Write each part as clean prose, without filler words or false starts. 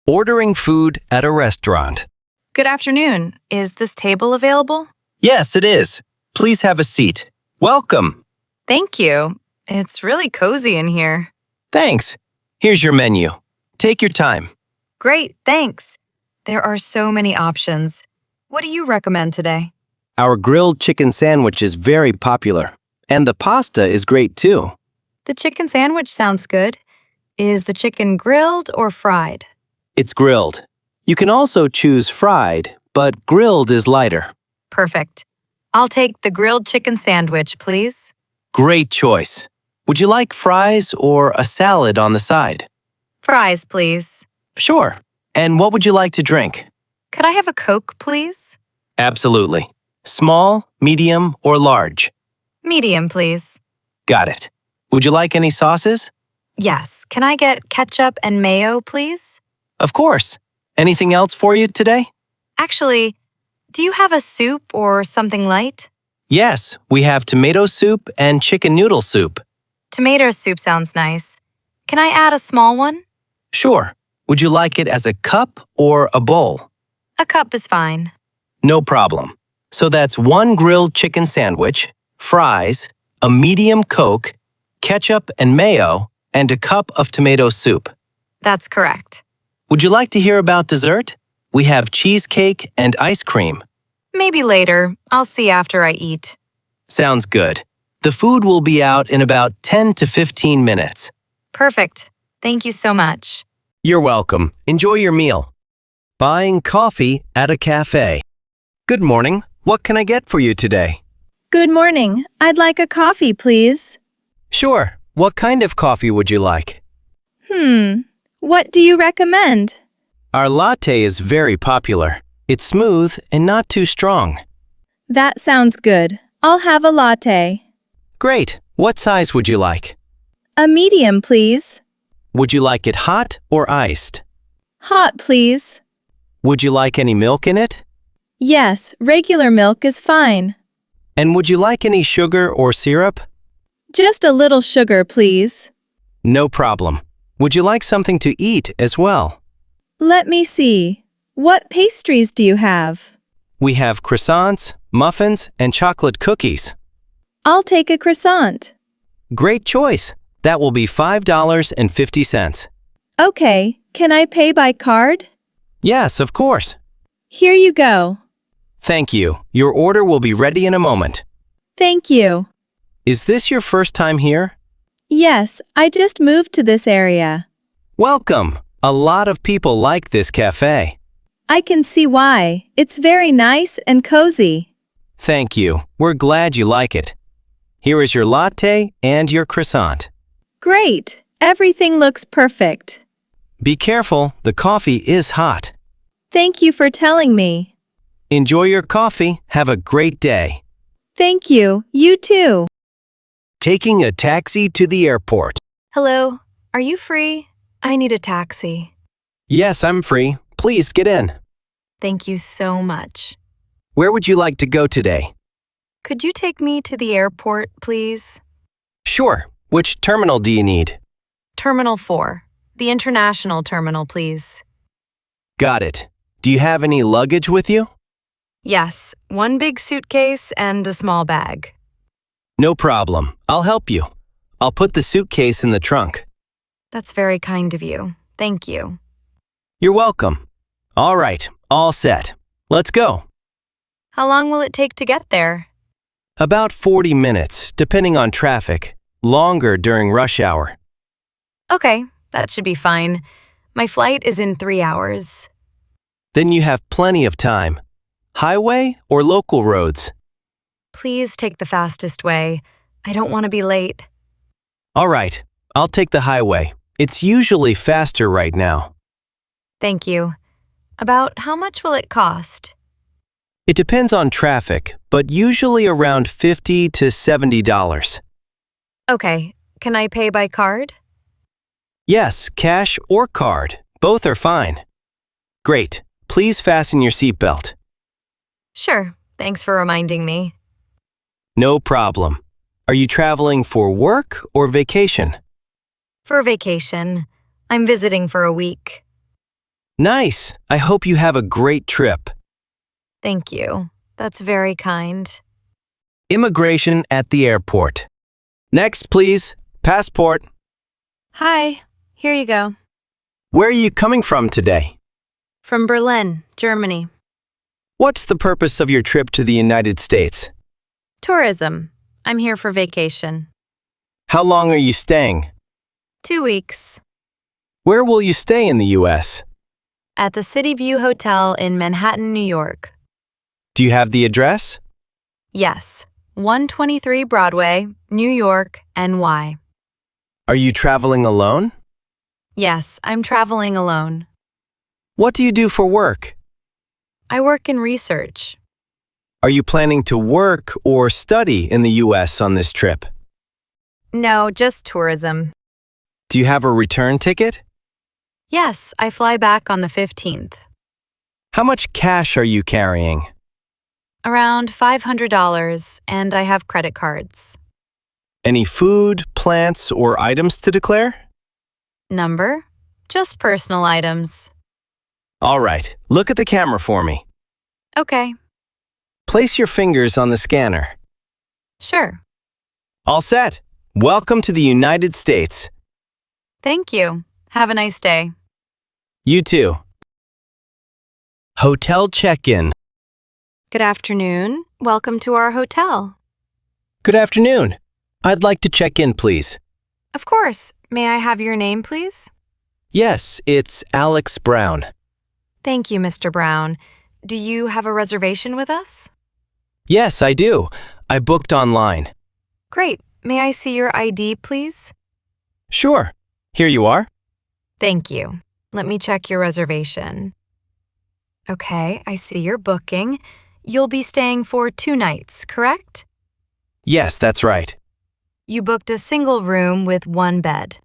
Ordering food at a restaurant. Good afternoon. Is this table available? Yes, it is. Please have a seat. Welcome. Thank you. It's really cozy in here. Thanks. Here's your menu. Take your time. Great, thanks. There are so many options. What do you recommend today? Our grilled chicken sandwich is very popular, and the pasta is great too. The chicken sandwich sounds good. Is the chicken grilled or fried? It's grilled. You can also choose fried, but grilled is lighter. Perfect. I'll take the grilled chicken sandwich, please. Great choice. Would you like fries or a salad on the side? Fries, please. Sure. And what would you like to drink? Could I have a Coke, please? Absolutely. Small, medium, or large? Medium, please. Got it. Would you like any sauces? Yes. Can I get ketchup and mayo, please? Of course. Anything else for you today? Actually, do you have a soup or something light? Yes, we have tomato soup and chicken noodle soup. Tomato soup sounds nice. Can I add a small one? Sure. Would you like it as a cup or a bowl? A cup is fine. No problem. So that's one grilled chicken sandwich, fries, a medium Coke, ketchup and mayo, and a cup of tomato soup. That's correct. Would you like to hear about dessert? We have cheesecake and ice cream. Maybe later. I'll see after I eat. Sounds good. The food will be out in about 10 to 15 minutes. Perfect. Thank you so much. You're welcome. Enjoy your meal. Buying coffee at a cafe. Good morning. What can I get for you today? Good morning. I'd like a coffee, please. Sure. What kind of coffee would you like? What do you recommend? Our latte is very popular. It's smooth and not too strong. That sounds good. I'll have a latte. Great. What size would you like? A medium, please. Would you like it hot or iced? Hot, please. Would you like any milk in it? Yes, regular milk is fine. And would you like any sugar or syrup? Just a little sugar, please. No problem. Would you like something to eat as well? Let me see. What pastries do you have? We have croissants, muffins, and chocolate cookies. I'll take a croissant. Great choice. That will be $5.50. Okay, can I pay by card? Yes, of course. Here you go. Thank you. Your order will be ready in a moment. Thank you. Is this your first time here? Yes, I just moved to this area. Welcome. A lot of people like this cafe. I can see why. It's very nice and cozy. Thank you. We're glad you like it. Here is your latte and your croissant. Great. Everything looks perfect. Be careful, the coffee is hot. Thank you for telling me. Enjoy your coffee. Have a great day. Thank you. You too. Taking a taxi to the airport. Hello. Are you free? I need a taxi. Yes, I'm free. Please get in. Thank you so much. Where would you like to go today? Could you take me to the airport, please? Sure. Which terminal do you need? Terminal 4. The international terminal, please. Got it. Do you have any luggage with you? Yes, one big suitcase and a small bag. No problem. I'll help you. I'll put the suitcase in the trunk. That's very kind of you. Thank you. You're welcome. All right, all set. Let's go. How long will it take to get there? About 40 minutes, depending on traffic. Longer during rush hour. Okay, that should be fine. My flight is in 3 hours. Then you have plenty of time. Highway or local roads? Please take the fastest way. I don't want to be late. All right, I'll take the highway. It's usually faster right now. Thank you. About how much will it cost? It depends on traffic, but usually around $50 to $70. Okay, can I pay by card? Yes, cash or card. Both are fine. Great. Please fasten your seatbelt. Sure, thanks for reminding me. No problem. Are you traveling for work or vacation? For vacation. I'm visiting for a week. Nice. I hope you have a great trip. Thank you. That's very kind. Immigration at the airport. Next, please. Passport. Hi, here you go. Where are you coming from today? From Berlin, Germany. What's the purpose of your trip to the United States? Tourism. I'm here for vacation. How long are you staying? 2 weeks. Where will you stay in the U.S.? At the City View Hotel in Manhattan, New York. Do you have the address? Yes, 123 Broadway, New York, NY. Are you traveling alone? Yes, I'm traveling alone. What do you do for work? I work in research. Are you planning to work or study in the U.S. on this trip? No, just tourism. Do you have a return ticket? Yes, I fly back on the 15th. How much cash are you carrying? Around $500, and I have credit cards. Any food, plants, or items to declare? Number? Just personal items. All right, look at the camera for me. Okay, Place your fingers on the scanner. sure. All set. Welcome to the United States. Thank you. Have a nice day. You too. Hotel check-in. Good afternoon. Welcome to our hotel. Good afternoon. I'd like to check in, please. Of course. May I have your name, please? Yes, it's Alex Brown. Thank you, Mr. Brown. Do you have a reservation with us? Yes, I do. I booked online. Great. May I see your ID, please? Sure. Here you are. Thank you. Let me check your reservation. Okay, I see your booking. You'll be staying for 2 nights, correct? Yes, that's right. You booked a single room with 1 bed.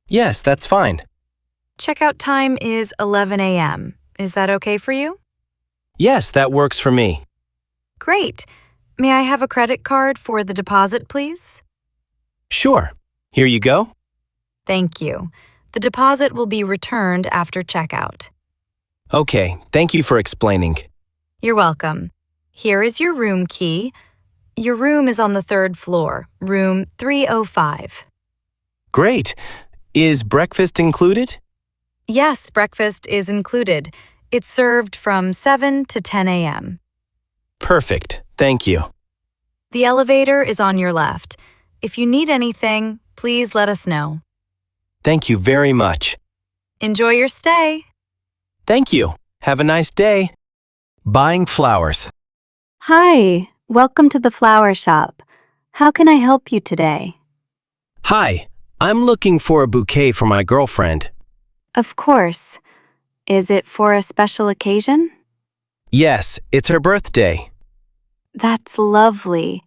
Yes, that's fine. Checkout time is 11 a.m. Is that okay for you? Yes, that works for me. Great. May I have a credit card for the deposit, please? Sure. Here you go. Thank you. The deposit will be returned after checkout. Okay, thank you for explaining. You're welcome. Here is your room key. Your room is on the 3rd floor, room 305. Great. Is breakfast included? Yes, breakfast is included. It's served from 7 to 10 a.m. Perfect. Thank you. The elevator is on your left. If you need anything, please let us know. Thank you very much. Enjoy your stay. Thank you. Have a nice day. Buying flowers. Hi, welcome to the flower shop. How can I help you today? Hi, I'm looking for a bouquet for my girlfriend. Of course. Is it for a special occasion? Yes, it's her birthday. That's lovely.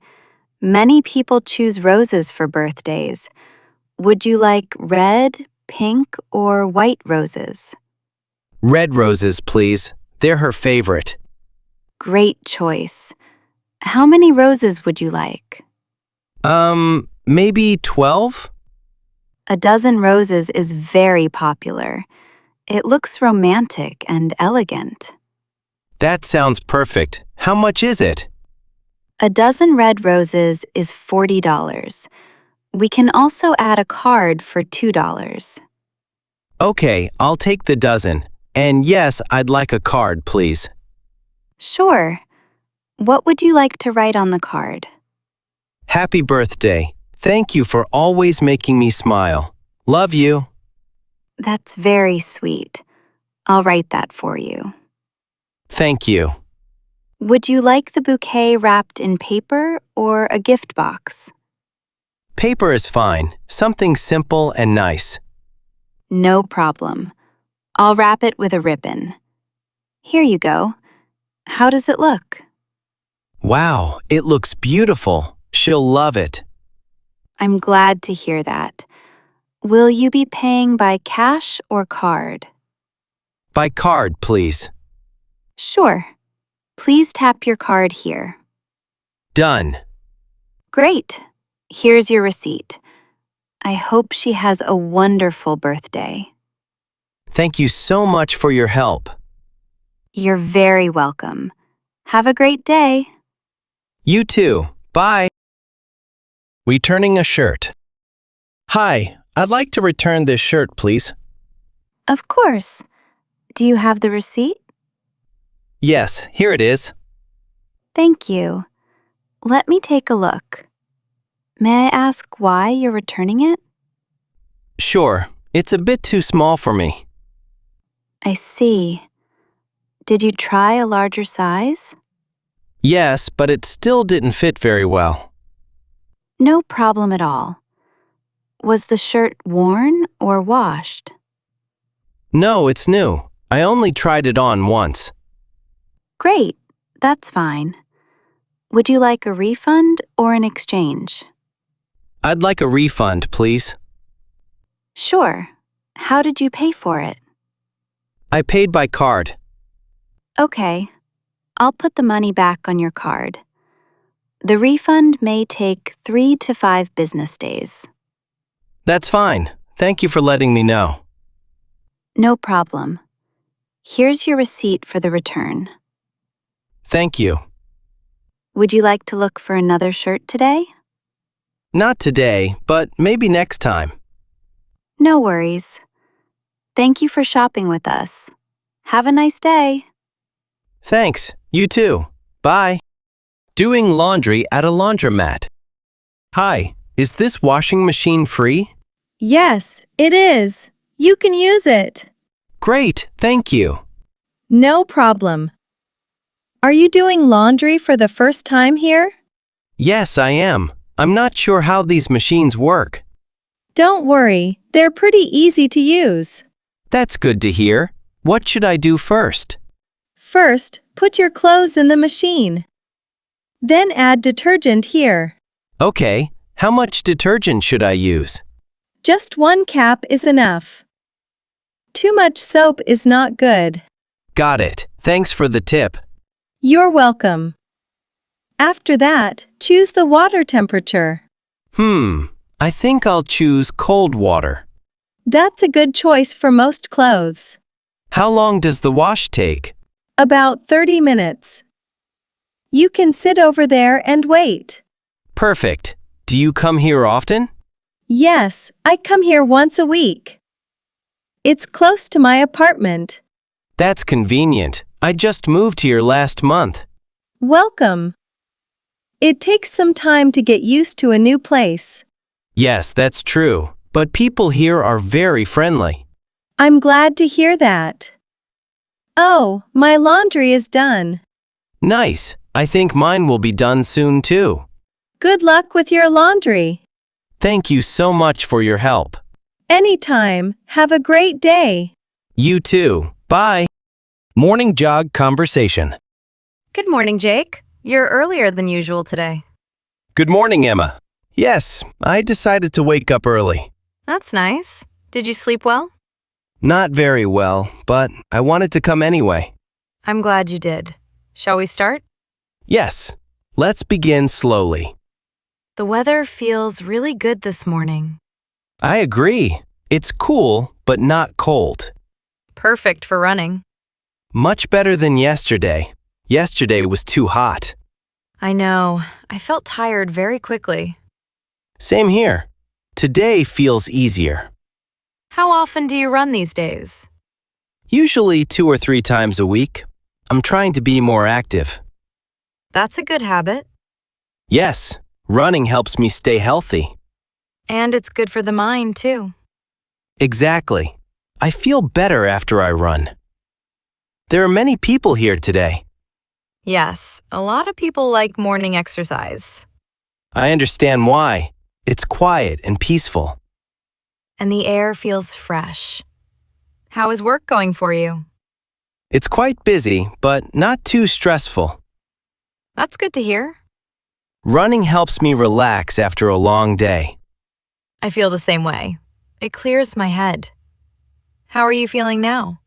Many people choose roses for birthdays. Would you like red, pink, or white roses? Red roses, please. They're her favorite. Great choice. How many roses would you like? Maybe 12? A dozen roses is very popular. It looks romantic and elegant. That sounds perfect. How much is it? A dozen red roses is $40. We can also add a card for $2. Okay, I'll take the dozen. And yes, I'd like a card, please. Sure. What would you like to write on the card? Happy birthday. Thank you for always making me smile. Love you. That's very sweet. I'll write that for you. Thank you. Would you like the bouquet wrapped in paper or a gift box? Paper is fine. Something simple and nice. No problem. I'll wrap it with a ribbon. Here you go. How does it look? Wow, it looks beautiful. She'll love it. I'm glad to hear that. Will you be paying by cash or card? By card, please. Sure. Please tap your card here. Done. Great. Here's your receipt. I hope she has a wonderful birthday. Thank you so much for your help. You're very welcome. Have a great day. You too. Bye. Returning a shirt. Hi, I'd like to return this shirt, please. Of course. Do you have the receipt? Yes, here it is. Thank you. Let me take a look. May I ask why you're returning it? Sure, it's a bit too small for me. I see. Did you try a larger size? Yes, but it still didn't fit very well. No problem at all. Was the shirt worn or washed? No, it's new. I only tried it on once. Great, that's fine. Would you like a refund or an exchange? I'd like a refund, please. Sure. How did you pay for it? I paid by card. Okay. I'll put the money back on your card. The refund may take 3 to 5 business days. That's fine. Thank you for letting me know. No problem. Here's your receipt for the return. Thank you. Would you like to look for another shirt today? Not today, but maybe next time. No worries. Thank you for shopping with us. Have a nice day. Thanks. You too. Bye. Doing laundry at a laundromat. Hi, is this washing machine free? Yes, it is. You can use it. Great, thank you. No problem. Are you doing laundry for the first time here? Yes, I am. I'm not sure how these machines work. Don't worry, they're pretty easy to use. That's good to hear. What should I do first? First, put your clothes in the machine. Then add detergent here. Okay, how much detergent should I use? Just 1 cap is enough. Too much soap is not good. Got it. Thanks for the tip. You're welcome. After that, choose the water temperature. I think I'll choose cold water. That's a good choice for most clothes. How long does the wash take? About 30 minutes. You can sit over there and wait. Perfect. Do you come here often? Yes, I come here once a week. It's close to my apartment. That's convenient. I just moved here last month. Welcome. It takes some time to get used to a new place. Yes, that's true. But people here are very friendly. I'm glad to hear that. Oh, my laundry is done. Nice. I think mine will be done soon too. Good luck with your laundry. Thank you so much for your help. Anytime. Have a great day. You too. Bye. Morning jog conversation. Good morning, Jake. You're earlier than usual today. Good morning, Emma. Yes, I decided to wake up early. That's nice. Did you sleep well? Not very well, but I wanted to come anyway. I'm glad you did. Shall we start? Yes. Let's begin slowly. The weather feels really good this morning. I agree. It's cool, but not cold. Perfect for running. Much better than yesterday. Yesterday was too hot. I know. I felt tired very quickly. Same here. Today feels easier. How often do you run these days? Usually 2 or 3 times a week. I'm trying to be more active. That's a good habit. Yes, running helps me stay healthy. And it's good for the mind, too. Exactly. I feel better after I run. There are many people here today. Yes, a lot of people like morning exercise. I understand why. It's quiet and peaceful. And the air feels fresh. How is work going for you? It's quite busy, but not too stressful. That's good to hear. Running helps me relax after a long day. I feel the same way. It clears my head. How are you feeling now?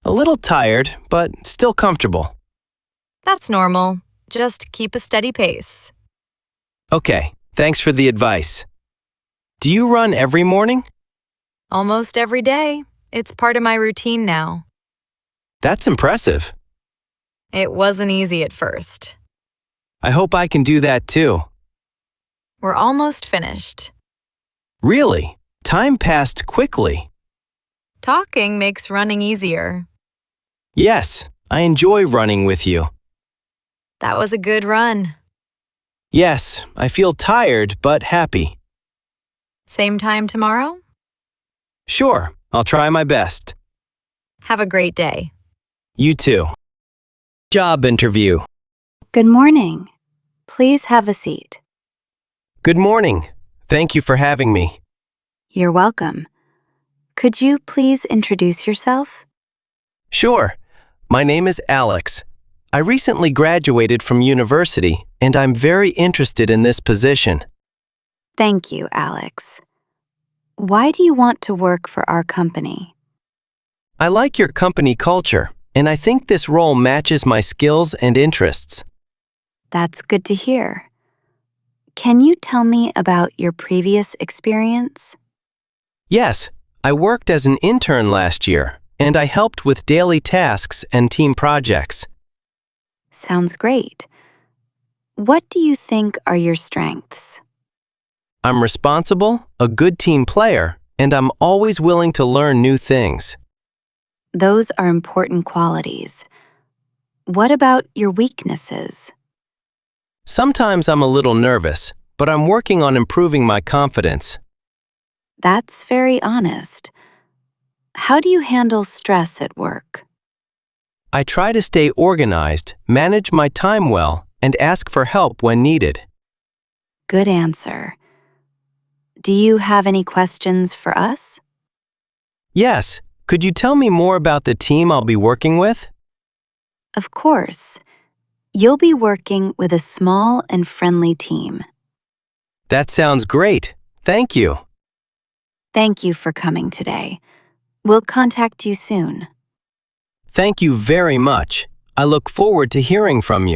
A little tired, but still comfortable. That's normal. Just keep a steady pace. Okay, thanks for the advice. Do you run every morning? Almost every day. It's part of my routine now. That's impressive. It wasn't easy at first. I hope I can do that too. We're almost finished. Really? Time passed quickly. Talking makes running easier. Yes, I enjoy running with you. That was a good run. Yes, I feel tired but happy. Same time tomorrow? Sure, I'll try my best. Have a great day. You too. Job interview. Good morning. Please have a seat. Good morning. Thank you for having me. You're welcome. Could you please introduce yourself? Sure. My name is Alex. I recently graduated from university, and I'm very interested in this position. Thank you, Alex. Why do you want to work for our company? I like your company culture, and I think this role matches my skills and interests. That's good to hear. Can you tell me about your previous experience? Yes, I worked as an intern last year, and I helped with daily tasks and team projects. Sounds great. What do you think are your strengths? I'm responsible, a good team player, and I'm always willing to learn new things. Those are important qualities. What about your weaknesses? Sometimes I'm a little nervous, but I'm working on improving my confidence. That's very honest. How do you handle stress at work? I try to stay organized, manage my time well, and ask for help when needed. Good answer. Do you have any questions for us? Yes, could you tell me more about the team I'll be working with? Of course. You'll be working with a small and friendly team. That sounds great. Thank you. Thank you for coming today. We'll contact you soon. Thank you very much. I look forward to hearing from you.